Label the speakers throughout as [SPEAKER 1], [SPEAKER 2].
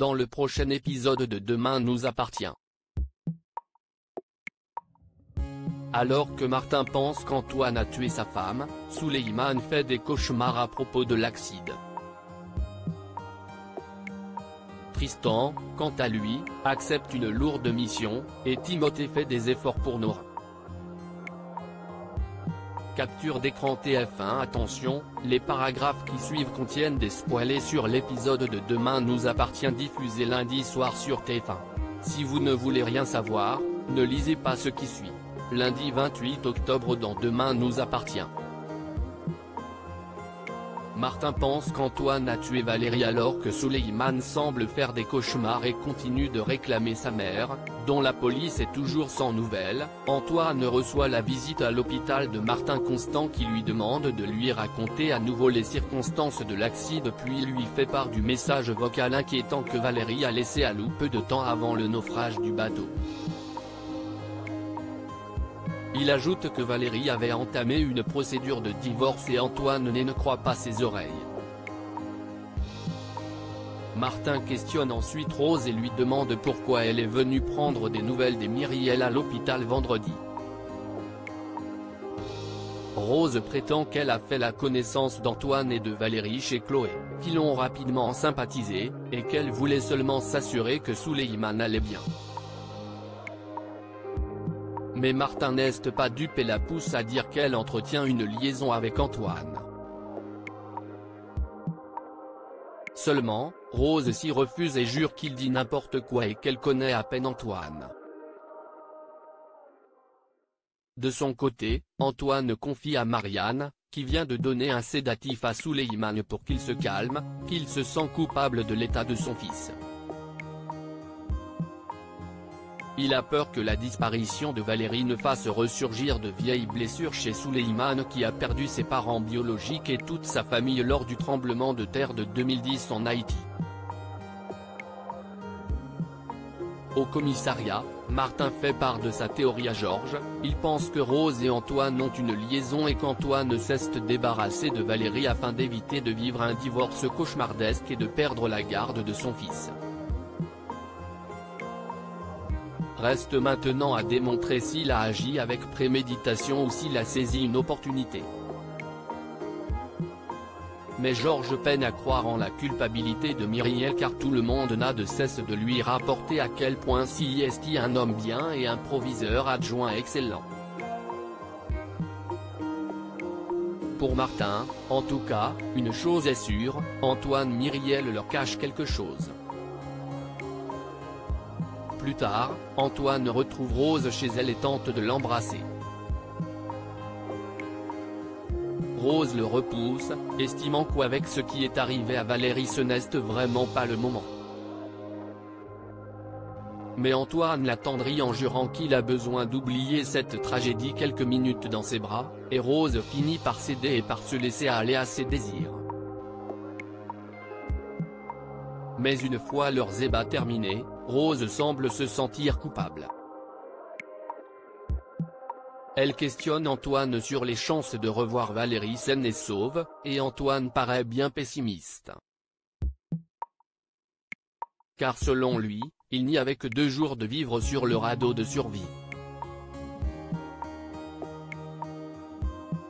[SPEAKER 1] dans le prochain épisode de Demain nous appartient. Alors que Martin pense qu'Antoine a tué sa femme, Souleymane fait des cauchemars à propos de l'accident. Tristan, quant à lui, accepte une lourde mission, et Timothée fait des efforts pour Nora. Capture d'écran TF1. Attention, les paragraphes qui suivent contiennent des spoilers sur l'épisode de Demain nous appartient diffusé lundi soir sur TF1. Si vous ne voulez rien savoir, ne lisez pas ce qui suit. Lundi 28 octobre dans Demain nous appartient. Martin pense qu'Antoine a tué Valérie alors que Souleymane semble faire des cauchemars et continue de réclamer sa mère, dont la police est toujours sans nouvelles. Antoine reçoit la visite à l'hôpital de Martin Constant qui lui demande de lui raconter à nouveau les circonstances de l'accident puis lui fait part du message vocal inquiétant que Valérie a laissé à Lou peu de temps avant le naufrage du bateau. Il ajoute que Valérie avait entamé une procédure de divorce et Antoine ne croit pas ses oreilles. Martin questionne ensuite Rose et lui demande pourquoi elle est venue prendre des nouvelles de Myriel à l'hôpital vendredi. Rose prétend qu'elle a fait la connaissance d'Antoine et de Valérie chez Chloé, qui l'ont rapidement sympathisé, et qu'elle voulait seulement s'assurer que Souleymane allait bien. Mais Martin n'est pas dupe et la pousse à dire qu'elle entretient une liaison avec Antoine. Seulement, Rose s'y refuse et jure qu'il dit n'importe quoi et qu'elle connaît à peine Antoine. De son côté, Antoine confie à Marianne, qui vient de donner un sédatif à Souleymane pour qu'il se calme, qu'il se sent coupable de l'état de son fils. Il a peur que la disparition de Valérie ne fasse ressurgir de vieilles blessures chez Souleymane qui a perdu ses parents biologiques et toute sa famille lors du tremblement de terre de 2010 en Haïti. Au commissariat, Martin fait part de sa théorie à Georges. Il pense que Rose et Antoine ont une liaison et qu'Antoine cesse de débarrasser de Valérie afin d'éviter de vivre un divorce cauchemardesque et de perdre la garde de son fils. Reste maintenant à démontrer s'il a agi avec préméditation ou s'il a saisi une opportunité. Mais Georges peine à croire en la culpabilité de Myriel car tout le monde n'a de cesse de lui rapporter à quel point est un homme bien et un proviseur adjoint excellent. Pour Martin, en tout cas, une chose est sûre, Antoine Myriel leur cache quelque chose. Plus tard, Antoine retrouve Rose chez elle et tente de l'embrasser. Rose le repousse, estimant qu'avec ce qui est arrivé à Valérie ce n'est vraiment pas le moment. Mais Antoine l'attendrit en jurant qu'il a besoin d'oublier cette tragédie quelques minutes dans ses bras, et Rose finit par céder et par se laisser aller à ses désirs. Mais une fois leurs ébats terminés, Rose semble se sentir coupable. Elle questionne Antoine sur les chances de revoir Valérie saine et sauve, et Antoine paraît bien pessimiste. Car selon lui, il n'y avait que 2 jours de vivre sur le radeau de survie.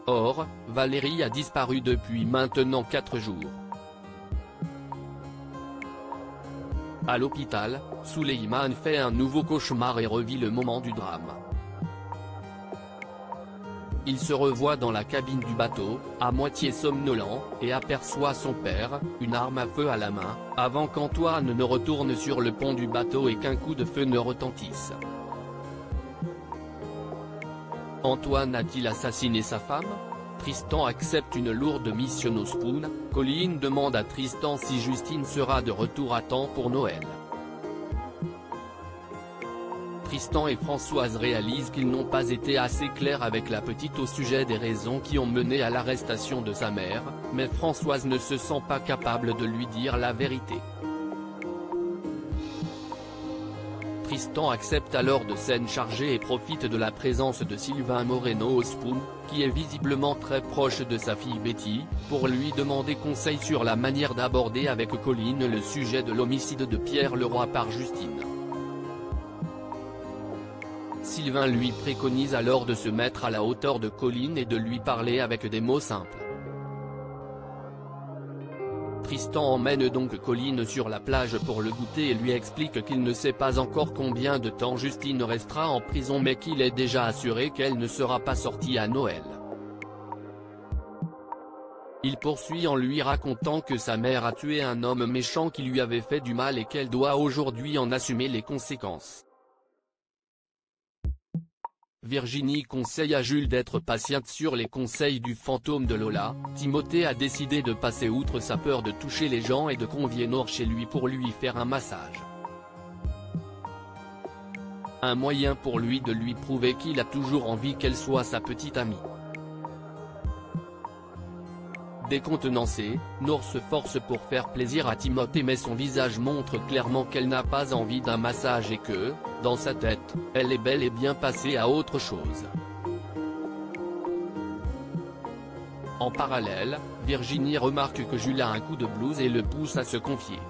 [SPEAKER 1] Or, Valérie a disparu depuis maintenant 4 jours. À l'hôpital, Souleymane fait un nouveau cauchemar et revit le moment du drame. Il se revoit dans la cabine du bateau, à moitié somnolent, et aperçoit son père, une arme à feu à la main, avant qu'Antoine ne retourne sur le pont du bateau et qu'un coup de feu ne retentisse. Antoine a-t-il assassiné sa femme? Tristan accepte une lourde mission au Spoon. Colline demande à Tristan si Justine sera de retour à temps pour Noël. Tristan et Françoise réalisent qu'ils n'ont pas été assez clairs avec la petite au sujet des raisons qui ont mené à l'arrestation de sa mère, mais Françoise ne se sent pas capable de lui dire la vérité. Tristan accepte alors de scènes chargées et profite de la présence de Sylvain Moreno Ospoon, qui est visiblement très proche de sa fille Betty, pour lui demander conseil sur la manière d'aborder avec Colline le sujet de l'homicide de Pierre Leroy par Justine. Sylvain lui préconise alors de se mettre à la hauteur de Colline et de lui parler avec des mots simples. Tristan emmène donc Colline sur la plage pour le goûter et lui explique qu'il ne sait pas encore combien de temps Justine restera en prison mais qu'il est déjà assuré qu'elle ne sera pas sortie à Noël. Il poursuit en lui racontant que sa mère a tué un homme méchant qui lui avait fait du mal et qu'elle doit aujourd'hui en assumer les conséquences. Virginie conseille à Jules d'être patiente sur les conseils du fantôme de Lola. Timothée a décidé de passer outre sa peur de toucher les gens et de convier Nord chez lui pour lui faire un massage. Un moyen pour lui de lui prouver qu'il a toujours envie qu'elle soit sa petite amie. Décontenancée, Nord se force pour faire plaisir à Timothée mais son visage montre clairement qu'elle n'a pas envie d'un massage et que, dans sa tête, elle est bel et bien passée à autre chose. En parallèle, Virginie remarque que Jules a un coup de blues et le pousse à se confier.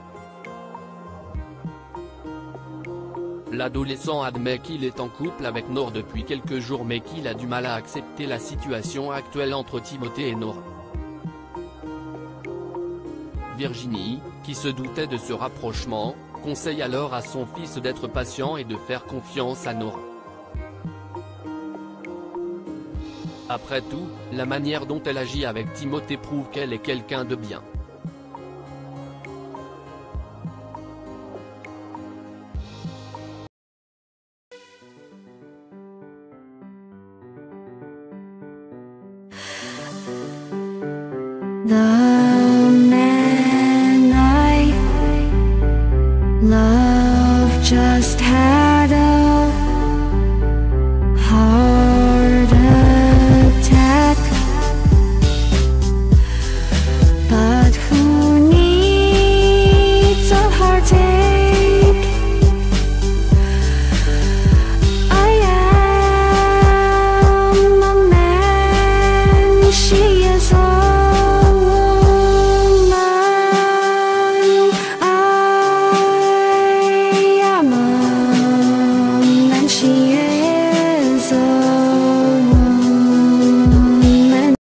[SPEAKER 1] L'adolescent admet qu'il est en couple avec Nord depuis quelques jours mais qu'il a du mal à accepter la situation actuelle entre Timothée et Nord. Virginie, qui se doutait de ce rapprochement, conseille alors à son fils d'être patient et de faire confiance à Nora. Après tout, la manière dont elle agit avec Timothée prouve qu'elle est quelqu'un de bien.
[SPEAKER 2] 나